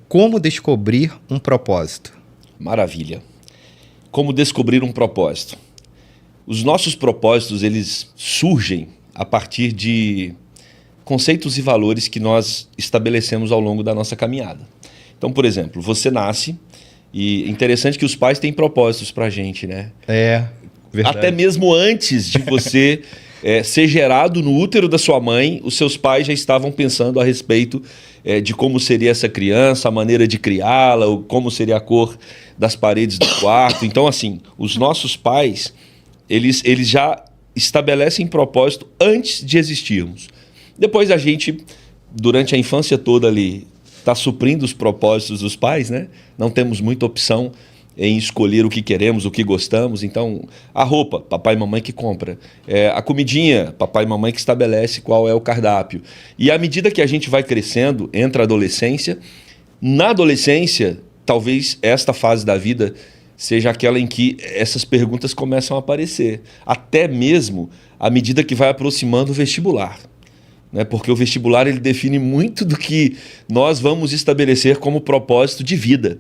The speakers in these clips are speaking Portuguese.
Como descobrir um propósito? Maravilha. Como descobrir um propósito? Os nossos propósitos, eles surgem a partir de conceitos e valores que nós estabelecemos ao longo da nossa caminhada. Então, por exemplo, você nasce e é interessante que os pais têm propósitos pra gente, né? Verdade. Até mesmo antes de você ser gerado no útero da sua mãe, os seus pais já estavam pensando a respeito de como seria essa criança, a maneira de criá-la, como seria a cor das paredes do quarto. Então, assim, os nossos pais, eles já estabelecem propósito antes de existirmos. Depois a gente, durante a infância toda ali, está suprindo os propósitos dos pais, né? Não temos muita opção em escolher o que queremos, o que gostamos. Então, a roupa, papai e mamãe que compra. A comidinha, papai e mamãe que estabelece qual é o cardápio. E à medida que a gente vai crescendo, entra a adolescência. Na adolescência, talvez esta fase da vida seja aquela em que essas perguntas começam a aparecer. Até mesmo à medida que vai aproximando o vestibular. Né? Porque o vestibular ele define muito do que nós vamos estabelecer como propósito de vida.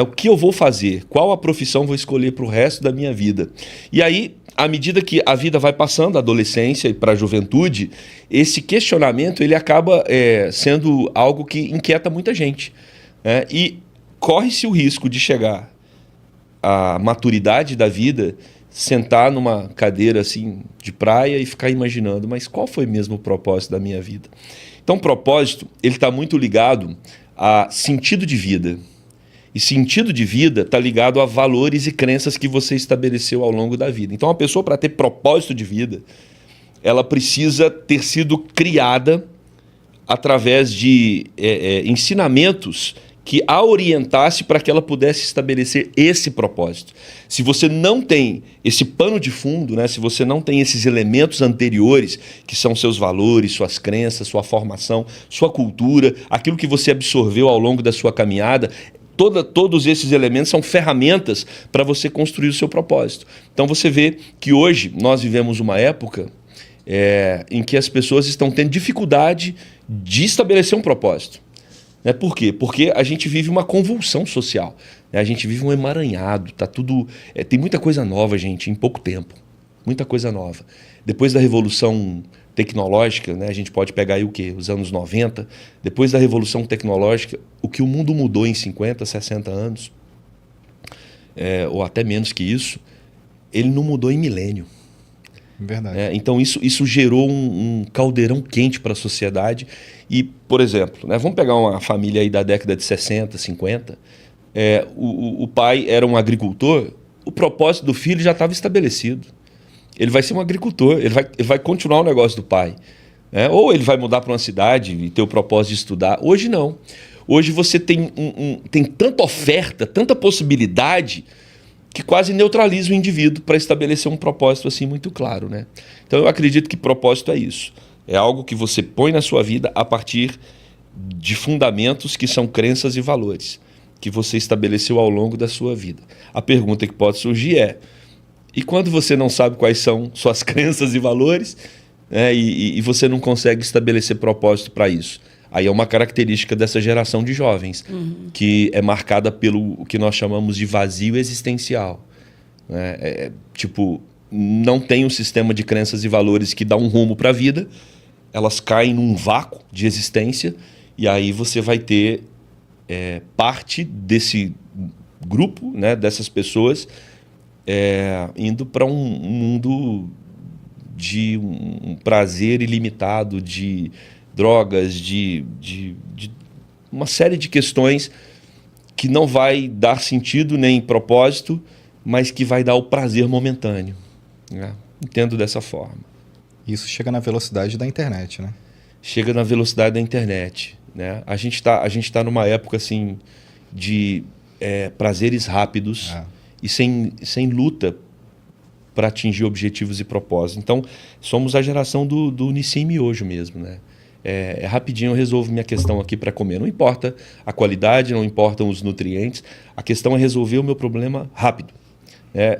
O que eu vou fazer? Qual a profissão vou escolher para o resto da minha vida? E aí, à medida que a vida vai passando, a adolescência e para a juventude, esse questionamento ele acaba sendo algo que inquieta muita gente. E corre-se o risco de chegar à maturidade da vida, sentar numa cadeira assim de praia e ficar imaginando, mas qual foi mesmo o propósito da minha vida? Então, o propósito ele está muito ligado a sentido de vida. E sentido de vida está ligado a valores e crenças que você estabeleceu ao longo da vida. Então, a pessoa, para ter propósito de vida, ela precisa ter sido criada através de ensinamentos que a orientasse para que ela pudesse estabelecer esse propósito. Se você não tem esse pano de fundo, né, se você não tem esses elementos anteriores, que são seus valores, suas crenças, sua formação, sua cultura, aquilo que você absorveu ao longo da sua caminhada, todos esses elementos são ferramentas para você construir o seu propósito. Então você vê que hoje nós vivemos uma época em que as pessoas estão tendo dificuldade de estabelecer um propósito. Por quê? Porque a gente vive uma convulsão social. A gente vive um emaranhado. Tá tudo, tem muita coisa nova, gente, em pouco tempo. Muita coisa nova. Depois da Revolução Tecnológica, né, a gente pode pegar aí o quê? Os anos 90. Depois da Revolução Tecnológica, o que o mundo mudou em 50, 60 anos, ou até menos que isso, ele não mudou em milênio. Verdade. Então isso gerou um caldeirão quente para a sociedade. E, por exemplo, né, vamos pegar uma família aí da década de 60, 50. O pai era um agricultor, o propósito do filho já estava estabelecido. Ele vai ser um agricultor, ele vai continuar o negócio do pai. Ou ele vai mudar para uma cidade e ter o propósito de estudar. Hoje não. Hoje você tem tanta oferta, tanta possibilidade, que quase neutraliza o indivíduo para estabelecer um propósito assim muito claro, né? Então eu acredito que propósito é isso. É algo que você põe na sua vida a partir de fundamentos que são crenças e valores que você estabeleceu ao longo da sua vida. A pergunta que pode surgir e quando você não sabe quais são suas crenças e valores, e você não consegue estabelecer propósito para isso? Aí é uma característica dessa geração de jovens, que é marcada pelo que nós chamamos de vazio existencial. Tipo, não tem um sistema de crenças e valores que dá um rumo para a vida, elas caem num vácuo de existência, e aí você vai ter parte desse grupo, né, dessas pessoas, indo para um mundo de um prazer ilimitado, de drogas, de uma série de questões que não vai dar sentido nem propósito, mas que vai dar o prazer momentâneo. Entendo dessa forma. Isso chega na velocidade da internet, né? Chega na velocidade da internet, né? A gente tá numa época assim de prazeres rápidos e sem luta para atingir objetivos e propósitos. Então, somos a geração do Nissin Miojo mesmo, né? Rapidinho eu resolvo minha questão aqui para comer. Não importa a qualidade, não importam os nutrientes. A questão é resolver o meu problema rápido.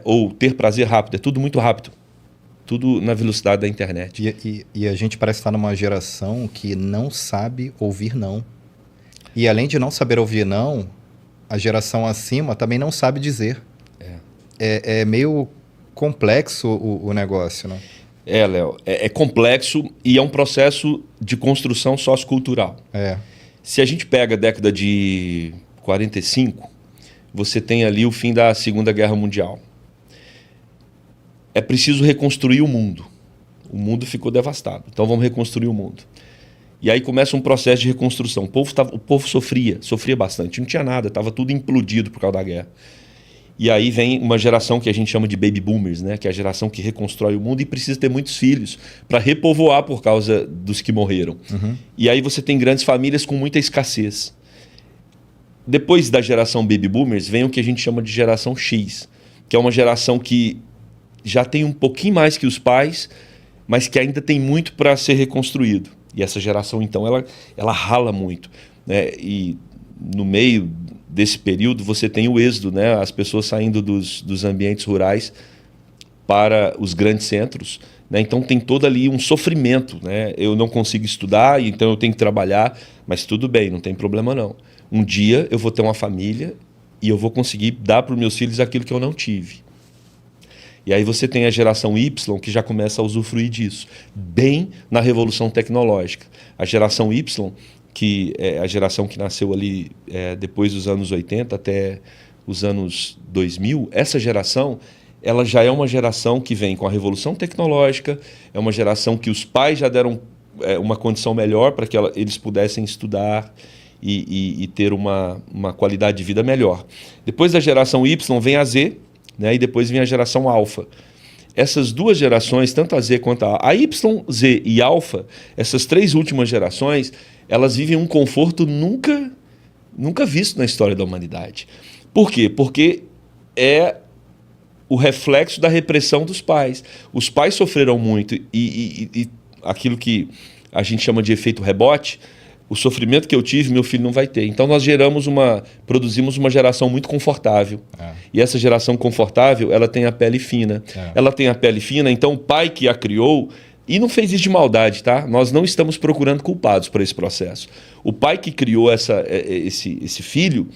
Ou ter prazer rápido. É tudo muito rápido. Tudo na velocidade da internet. E a gente parece estar numa geração que não sabe ouvir não. E além de não saber ouvir não, a geração acima também não sabe dizer. É meio complexo o negócio, né? Léo, é complexo e é um processo de construção sociocultural. Se a gente pega a década de 45, você tem ali o fim da Segunda Guerra Mundial. É preciso reconstruir o mundo. O mundo ficou devastado, então vamos reconstruir o mundo. E aí começa um processo de reconstrução. O povo sofria bastante, não tinha nada, estava tudo implodido por causa da guerra. E aí vem uma geração que a gente chama de baby boomers, né? Que é a geração que reconstrói o mundo e precisa ter muitos filhos para repovoar por causa dos que morreram. E aí você tem grandes famílias com muita escassez. Depois da geração baby boomers vem o que a gente chama de geração X, que é uma geração que já tem um pouquinho mais que os pais, mas que ainda tem muito para ser reconstruído. E essa geração, então, ela rala muito, né? E no meio desse período você tem o êxodo, né? As pessoas saindo dos ambientes rurais para os grandes centros, né? Então tem todo ali um sofrimento, né? Eu não consigo estudar, então eu tenho que trabalhar, mas tudo bem, não tem problema não. Um dia eu vou ter uma família e eu vou conseguir dar para os meus filhos aquilo que eu não tive. E aí você tem a geração Y que já começa a usufruir disso, bem na revolução tecnológica. A geração Y, que é a geração que nasceu ali depois dos anos 80 até os anos 2000, essa geração ela já é uma geração que vem com a revolução tecnológica, é uma geração que os pais já deram uma condição melhor para que eles pudessem estudar e ter uma qualidade de vida melhor. Depois da geração Y vem a Z, né, e depois vem a geração alfa. Essas duas gerações, tanto a Z quanto a Y, Z e alfa, essas três últimas gerações, elas vivem um conforto nunca visto na história da humanidade. Por quê? Porque é o reflexo da repressão dos pais. Os pais sofreram muito e aquilo que a gente chama de efeito rebote, o sofrimento que eu tive, meu filho não vai ter. Então nós produzimos uma geração muito confortável. E essa geração confortável, ela tem a pele fina. Ela tem a pele fina, então o pai que a criou, e não fez isso de maldade, tá? Nós não estamos procurando culpados por esse processo. O pai que criou esse filho,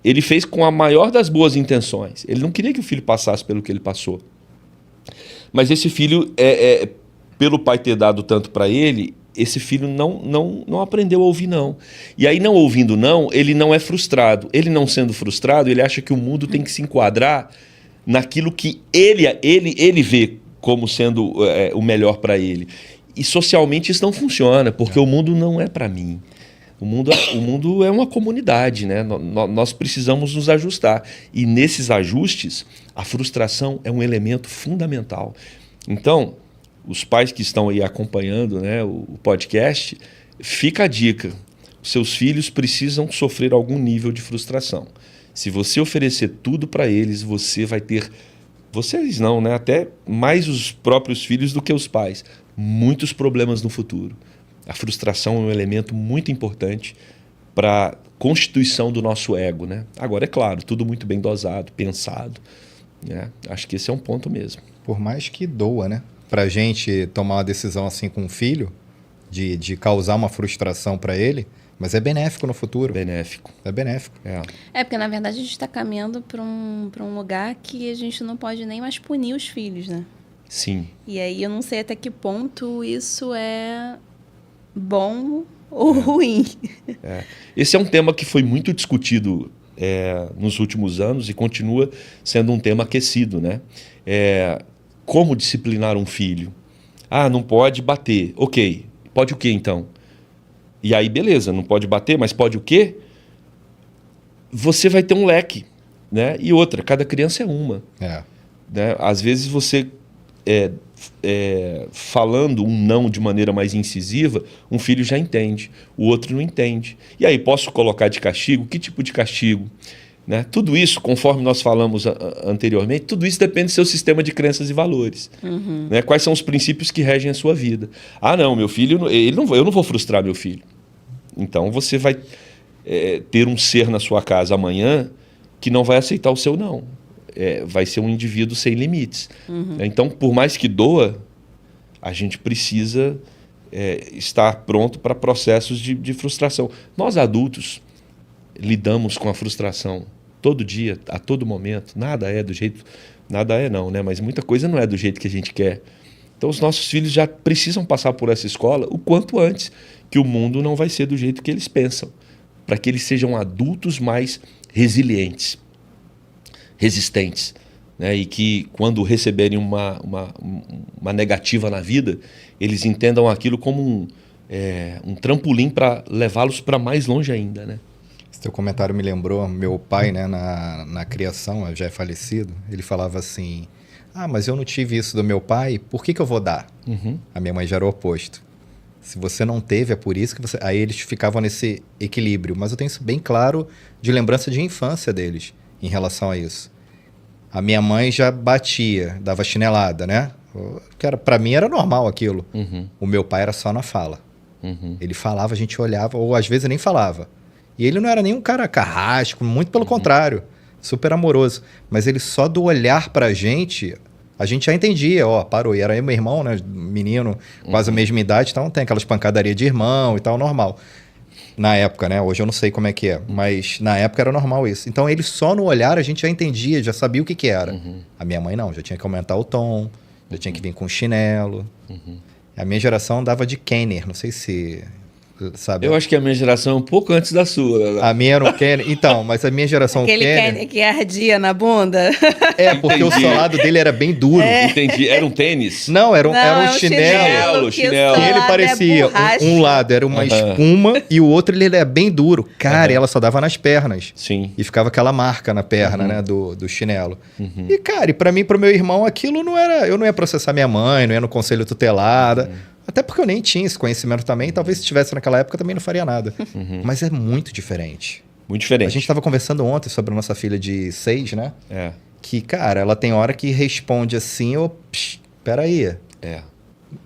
ele fez com a maior das boas intenções. Ele não queria que o filho passasse pelo que ele passou. Mas esse filho, pelo pai ter dado tanto para ele, esse filho não aprendeu a ouvir não. E aí, não ouvindo não, ele não é frustrado. Ele não sendo frustrado, ele acha que o mundo tem que se enquadrar naquilo que ele vê como sendo o melhor para ele. E socialmente isso não funciona, porque o mundo não é para mim. O mundo é uma comunidade, né? Nós precisamos nos ajustar. E nesses ajustes, a frustração é um elemento fundamental. Então, os pais que estão aí acompanhando, né, o podcast, fica a dica. Seus filhos precisam sofrer algum nível de frustração. Se você oferecer tudo para eles, você vai ter... Vocês não, né? Até mais os próprios filhos do que os pais. Muitos problemas no futuro. A frustração é um elemento muito importante para a constituição do nosso ego, né? Agora, é claro, tudo muito bem dosado, pensado, né? Acho que esse é um ponto mesmo. Por mais que doa, né? Para a gente tomar uma decisão assim com um filho, de causar uma frustração para ele, mas é benéfico no futuro. Benéfico. É benéfico. Porque, na verdade, a gente está caminhando para um lugar que a gente não pode nem mais punir os filhos, né? Sim. E aí eu não sei até que ponto isso é bom ou ruim. Esse é um tema que foi muito discutido nos últimos anos e continua sendo um tema aquecido, né? Como disciplinar um filho? Não pode bater. Ok, pode o quê então? E aí, beleza, não pode bater, mas pode o quê? Você vai ter um leque, né? E outra, cada criança é uma. Né? Às vezes você, falando um não de maneira mais incisiva, um filho já entende, o outro não entende. E aí, posso colocar de castigo? Que tipo de castigo? Né? Tudo isso, conforme nós falamos anteriormente, tudo isso depende do seu sistema de crenças e valores. Né? Quais são os princípios que regem a sua vida? Não, meu filho, eu não vou frustrar meu filho. Então você vai ter um ser na sua casa amanhã que não vai aceitar o seu não. Vai ser um indivíduo sem limites. Então, por mais que doa, a gente precisa estar pronto para processos de frustração. Nós adultos, lidamos com a frustração todo dia, a todo momento. Nada é do jeito... Nada é não, né? Mas muita coisa não é do jeito que a gente quer. Então os nossos filhos já precisam passar por essa escola o quanto antes, que o mundo não vai ser do jeito que eles pensam, para que eles sejam adultos mais resilientes, resistentes, né? E que quando receberem uma negativa na vida, eles entendam aquilo como um trampolim para levá-los para mais longe ainda, né? Esse teu comentário me lembrou, meu pai, né, na criação, já é falecido, ele falava assim, mas eu não tive isso do meu pai, por que eu vou dar? A minha mãe já era o oposto. Se você não teve, é por isso que você... Aí eles ficavam nesse equilíbrio, mas eu tenho isso bem claro de lembrança de infância deles em relação a isso. A minha mãe já batia, dava chinelada, né? Para mim era normal aquilo. O meu pai era só na fala. Ele falava, a gente olhava, ou às vezes nem falava. E ele não era nem um cara carrasco, muito pelo contrário, super amoroso. Mas ele só do olhar pra gente, a gente já entendia, parou. E era aí meu irmão, né, menino, quase a mesma idade, então tem aquelas pancadarias de irmão e tal, normal. Na época, né, hoje eu não sei como é que é, mas na época era normal isso. Então ele só no olhar a gente já entendia, já sabia o que era. A minha mãe não, já tinha que aumentar o tom, já tinha que vir com chinelo. A minha geração andava de Kenner, não sei se... Sabe? Eu acho que a minha geração é um pouco antes da sua. A minha era um Kenner. Então, mas a minha geração Aquele Kenner que ardia na bunda. Porque o solado dele era bem duro. Entendi. Era um tênis? Não, era um chinelo. Chinelo. E ele parecia, um lado era uma espuma e o outro ele era bem duro. Cara, e ela só dava nas pernas. Sim. E ficava aquela marca na perna, né, do chinelo. E, cara, e pra mim, pro meu irmão, aquilo não era... Eu não ia processar minha mãe, não ia no conselho tutelada. Até porque eu nem tinha esse conhecimento também. Talvez se tivesse naquela época também não faria nada. Mas é muito diferente. Muito diferente. A gente estava conversando ontem sobre a nossa filha de 6, né? Que, cara, ela tem hora que responde assim, peraí.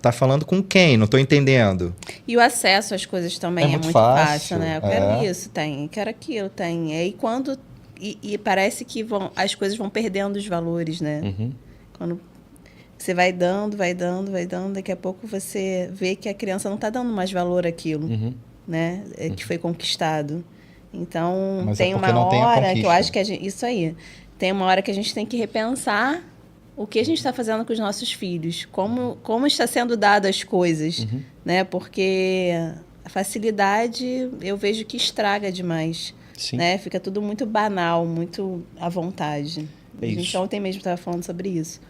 Tá falando com quem? Não tô entendendo. E o acesso às coisas também é muito fácil, né? Eu quero isso, tem. Eu quero aquilo, tem. E aí quando... E parece que as coisas vão perdendo os valores, né? Quando... Você vai dando, daqui a pouco você vê que a criança não está dando mais valor àquilo, né? Que foi conquistado. Então, mas tem uma hora que eu acho que isso aí. Tem uma hora que a gente tem que repensar o que a gente está fazendo com os nossos filhos, como está sendo dado as coisas, né? Porque a facilidade eu vejo que estraga demais, né? Fica tudo muito banal, muito à vontade. A gente ontem mesmo estava falando sobre isso.